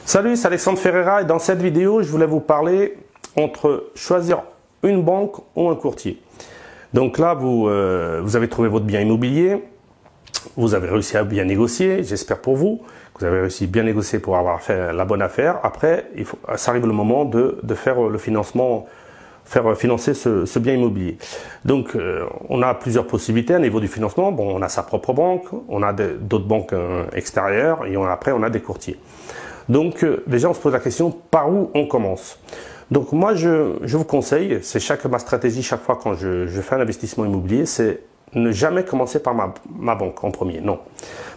Salut, c'est Alexandre Ferreira et dans cette vidéo, je voulais vous parler entre choisir une banque ou un courtier. Donc là, vous avez trouvé votre bien immobilier, vous avez réussi à bien négocier, j'espère pour vous, que vous avez réussi à bien négocier pour avoir fait la bonne affaire. Après, ça arrive le moment de faire le financement, faire financer ce bien immobilier. Donc, on a plusieurs possibilités au niveau du financement. Bon, on a sa propre banque, on a d'autres banques extérieures et après, on a des courtiers. Donc, déjà, on se pose la question, par où on commence? Donc, moi, je vous conseille, c'est ma stratégie chaque fois quand je fais un investissement immobilier, c'est ne jamais commencer par ma banque en premier. Non.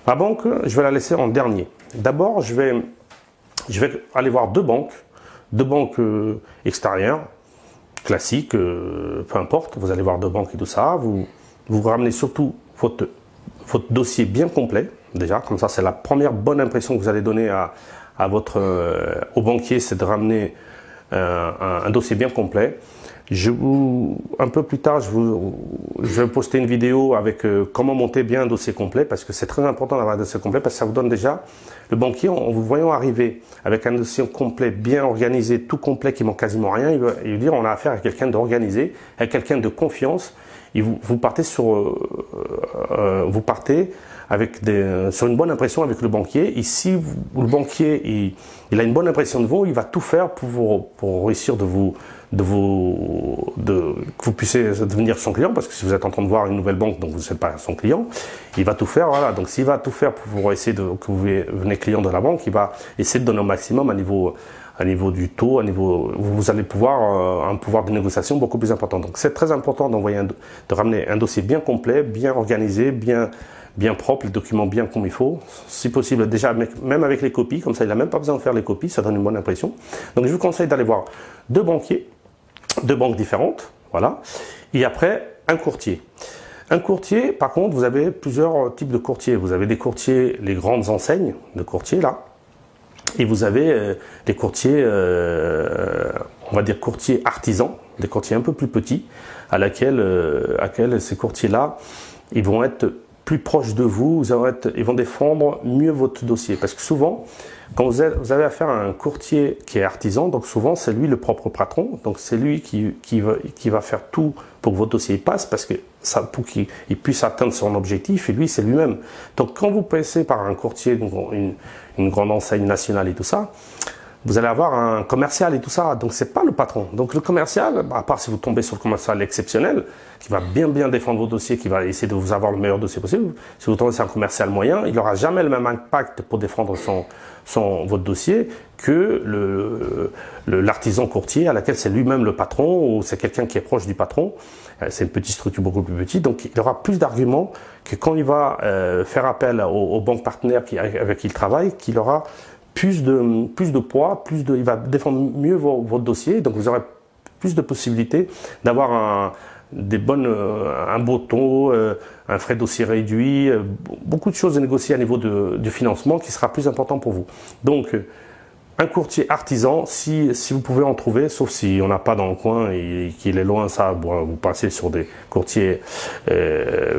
Ma banque, je vais la laisser en dernier. D'abord, je vais aller voir deux banques extérieures, classiques, peu importe. Vous allez voir deux banques et tout ça. Vous ramenez surtout votre dossier bien complet, déjà. Comme ça, c'est la première bonne impression que vous allez donner au banquier, c'est de ramener un dossier bien complet. Un peu plus tard, je vais poster une vidéo avec comment monter bien un dossier complet, parce que c'est très important d'avoir un dossier complet, parce que ça vous donne déjà, le banquier, en vous voyant arriver avec un dossier complet, bien organisé, tout complet, qui manque quasiment rien, il va dire on a affaire à quelqu'un d'organisé, à quelqu'un de confiance. Et vous partez sur une bonne impression avec le banquier. Et si le banquier il a une bonne impression de vous, il va tout faire pour réussir que vous puissiez devenir son client, parce que si vous êtes en train de voir une nouvelle banque, donc vous n'êtes pas son client, il va tout faire. Voilà. Donc s'il va tout faire pour essayer que vous venez client de la banque, il va essayer de donner au maximum à niveau du taux, vous allez un pouvoir de négociation beaucoup plus important. Donc c'est très important de ramener un dossier bien complet, bien organisé, bien propre, les documents bien comme il faut. Si possible, déjà, même avec les copies, comme ça, il n'a même pas besoin de faire les copies, ça donne une bonne impression. Donc je vous conseille d'aller voir deux banquiers, deux banques différentes, voilà. Et après, un courtier. Un courtier, par contre, vous avez plusieurs types de courtiers. Vous avez des courtiers, les grandes enseignes de courtiers, là. Et vous avez des courtiers, on va dire courtiers artisans, des courtiers un peu plus petits, à laquelle ces courtiers-là, ils vont être plus proches de vous, ils vont défendre mieux votre dossier. Parce que souvent, quand vous avez affaire à un courtier qui est artisan, donc souvent c'est lui le propre patron, donc c'est lui qui va faire tout pour que votre dossier passe, parce que pour qu'il puisse atteindre son objectif, et lui c'est lui-même. Donc quand vous passez par un courtier, donc une grande enseigne nationale et tout ça, vous allez avoir un commercial et tout ça, donc c'est pas le patron. Donc le commercial, à part si vous tombez sur le commercial exceptionnel, qui va bien défendre vos dossiers, qui va essayer de vous avoir le meilleur dossier possible, si vous tombez sur un commercial moyen, il n'aura jamais le même impact pour défendre votre dossier que l'artisan courtier à laquelle c'est lui-même le patron, ou c'est quelqu'un qui est proche du patron. C'est une petite structure beaucoup plus petite, donc il aura plus d'arguments que quand il va faire appel aux banques partenaires avec qui il travaille, qu'il aura plus de poids, il va défendre mieux votre dossier, donc vous aurez plus de possibilités d'avoir un beau taux, un frais de dossier réduit, beaucoup de choses à négocier à niveau du financement qui sera plus important pour vous. Donc, un courtier artisan, si vous pouvez en trouver, sauf si on n'a pas dans le coin et qu'il est loin, ça, bon, vous passez sur des courtiers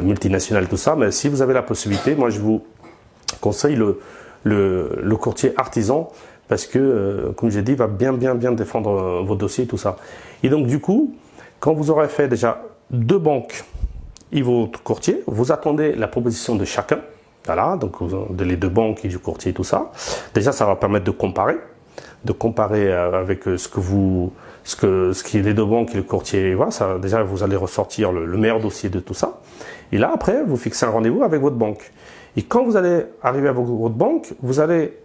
multinationaux, tout ça, mais si vous avez la possibilité, moi je vous conseille le courtier artisan, parce que, comme j'ai dit, il va bien défendre vos dossiers et tout ça. Et donc, du coup, quand vous aurez fait déjà deux banques et votre courtier, vous attendez la proposition de chacun. Voilà, donc les deux banques et du courtier et tout ça. Déjà, ça va permettre de comparer avec ce qui est les deux banques et le courtier. Voilà, ça, déjà, vous allez ressortir le meilleur dossier de tout ça. Et là, après, vous fixez un rendez-vous avec votre banque. Et quand vous allez arriver à votre banque, vous allez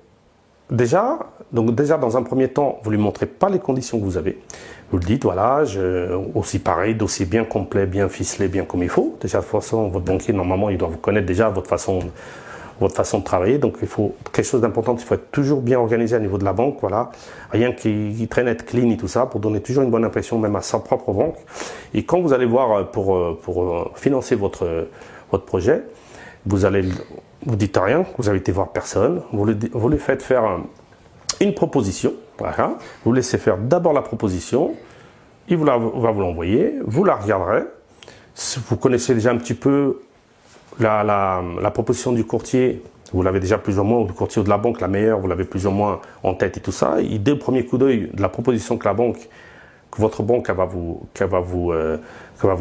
déjà, dans un premier temps, vous lui montrez pas les conditions que vous avez. Vous le dites, voilà, aussi pareil, dossier bien complet, bien ficelé, bien comme il faut. Déjà, de toute façon, votre banquier, normalement, il doit vous connaître déjà votre façon de travailler. Donc, il faut quelque chose d'important, il faut être toujours bien organisé au niveau de la banque, voilà. Rien qui traîne, être clean et tout ça, pour donner toujours une bonne impression, même à sa propre banque. Et quand vous allez voir pour financer votre projet, vous dites rien, vous avez été voir personne, vous lui faites faire une proposition, voilà. Vous laissez faire d'abord la proposition, il va vous l'envoyer, vous la regarderez. Vous connaissez déjà un petit peu la proposition du courtier, vous l'avez déjà plus ou moins, ou du courtier ou de la banque, la meilleure, vous l'avez plus ou moins en tête et tout ça. Et dès le premier coup d'œil de la proposition que votre banque va vous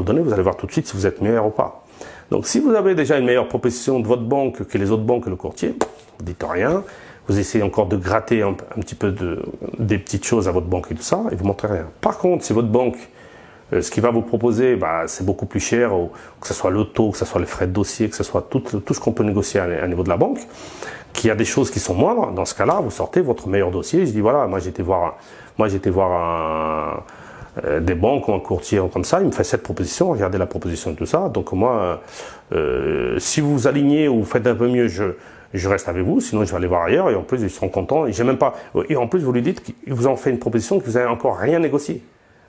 donner, vous allez voir tout de suite si vous êtes meilleur ou pas. Donc si vous avez déjà une meilleure proposition de votre banque que les autres banques et le courtier, vous dites rien, vous essayez encore de gratter un petit peu des petites choses à votre banque et tout ça, et vous montrez rien. Par contre, si votre banque, ce qu'il va vous proposer, c'est beaucoup plus cher, que ce soit le taux, que ce soit les frais de dossier, que ce soit tout ce qu'on peut négocier à niveau de la banque, qu'il y a des choses qui sont moindres, dans ce cas-là, vous sortez votre meilleur dossier. Je dis voilà, moi j'étais voir des banques ou un courtier comme ça, il me fait cette proposition, regardez la proposition et tout ça. Donc moi, si vous vous alignez ou vous faites un peu mieux, je reste avec vous, sinon je vais aller voir ailleurs, et en plus ils seront contents, et j'ai même pas, et en plus vous lui dites qu'ils vous ont fait une proposition que vous n'avez encore rien négocié.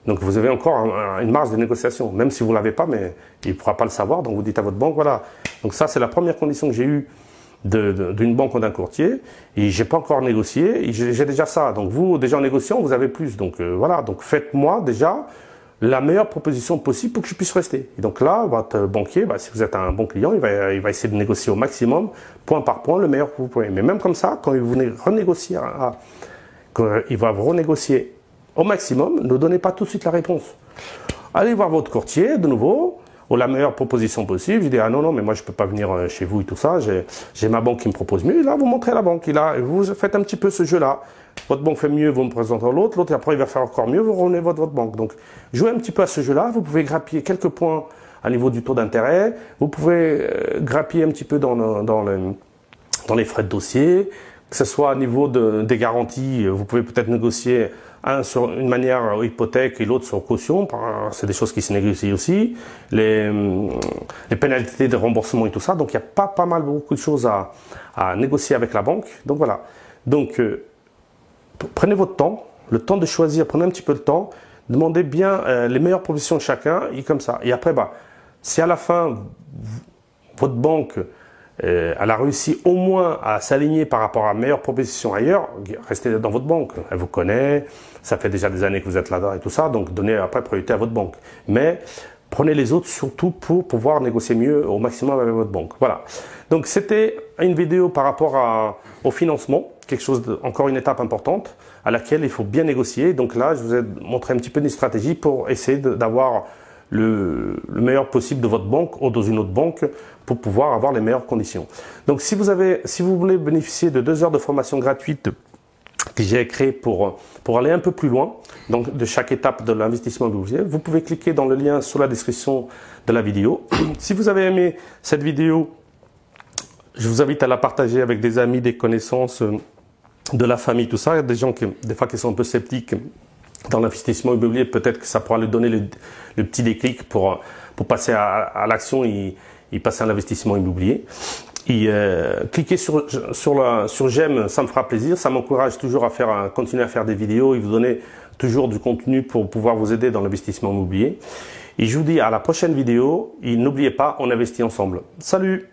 Donc vous avez encore une marge de négociation, même si vous ne l'avez pas, mais il ne pourra pas le savoir, donc vous dites à votre banque, voilà. Donc ça, c'est la première condition que j'ai eue d'une banque ou d'un courtier, et j'ai pas encore négocié, et j'ai déjà ça. Donc vous, déjà en négociant, vous avez plus. Donc voilà, donc faites-moi déjà la meilleure proposition possible pour que je puisse rester. Et donc là, votre banquier, si vous êtes un bon client, il va essayer de négocier au maximum, point par point, le meilleur que vous pouvez. Mais même comme ça, quand il vous renégocier, quand il va vous renégocier au maximum, ne donnez pas tout de suite la réponse. Allez voir votre courtier de nouveau, ou la meilleure proposition possible. Je dis, ah non, mais moi je peux pas venir chez vous et tout ça, j'ai ma banque qui me propose mieux. Et là, vous montrez à la banque. Et là, vous faites un petit peu ce jeu-là. Votre banque fait mieux, vous me présentez l'autre, et après il va faire encore mieux, vous revenez votre banque. Donc, jouez un petit peu à ce jeu-là. Vous pouvez grappiller quelques points à niveau du taux d'intérêt. Vous pouvez grappiller un petit peu dans les frais de dossier. Que ce soit au niveau des garanties, vous pouvez peut-être négocier un sur une manière hypothèque et l'autre sur caution. C'est des choses qui se négocient aussi. Les pénalités de remboursement et tout ça. Donc il y a pas mal, beaucoup de choses à négocier avec la banque. Donc voilà. Donc prenez votre temps, le temps de choisir, prenez un petit peu de temps, demandez bien les meilleures propositions de chacun et comme ça. Et après, si à la fin, votre banque elle a réussi au moins à s'aligner par rapport à meilleure proposition ailleurs, restez dans votre banque. Elle vous connaît, ça fait déjà des années que vous êtes là-dedans et tout ça, donc donnez après priorité à votre banque. Mais prenez les autres surtout pour pouvoir négocier mieux au maximum avec votre banque. Voilà. Donc c'était une vidéo par rapport au financement, quelque chose encore une étape importante à laquelle il faut bien négocier. Donc là, je vous ai montré un petit peu des stratégies pour essayer d'avoir le meilleur possible de votre banque ou dans une autre banque pour pouvoir avoir les meilleures conditions. Donc si vous voulez bénéficier de 2 heures de formation gratuite que j'ai créée pour aller un peu plus loin, donc de chaque étape de l'investissement immobilier, vous pouvez cliquer dans le lien sur la description de la vidéo. Si vous avez aimé cette vidéo, je vous invite à la partager avec des amis, des connaissances, de la famille, tout ça. Il y a des gens des fois qui sont un peu sceptiques dans l'investissement immobilier, peut-être que ça pourra lui donner le petit déclic pour passer à l'action et passer à l'investissement immobilier. Et cliquez sur j'aime, ça me fera plaisir, ça m'encourage toujours à continuer à faire des vidéos et vous donner toujours du contenu pour pouvoir vous aider dans l'investissement immobilier. Et je vous dis à la prochaine vidéo et n'oubliez pas, on investit ensemble. Salut!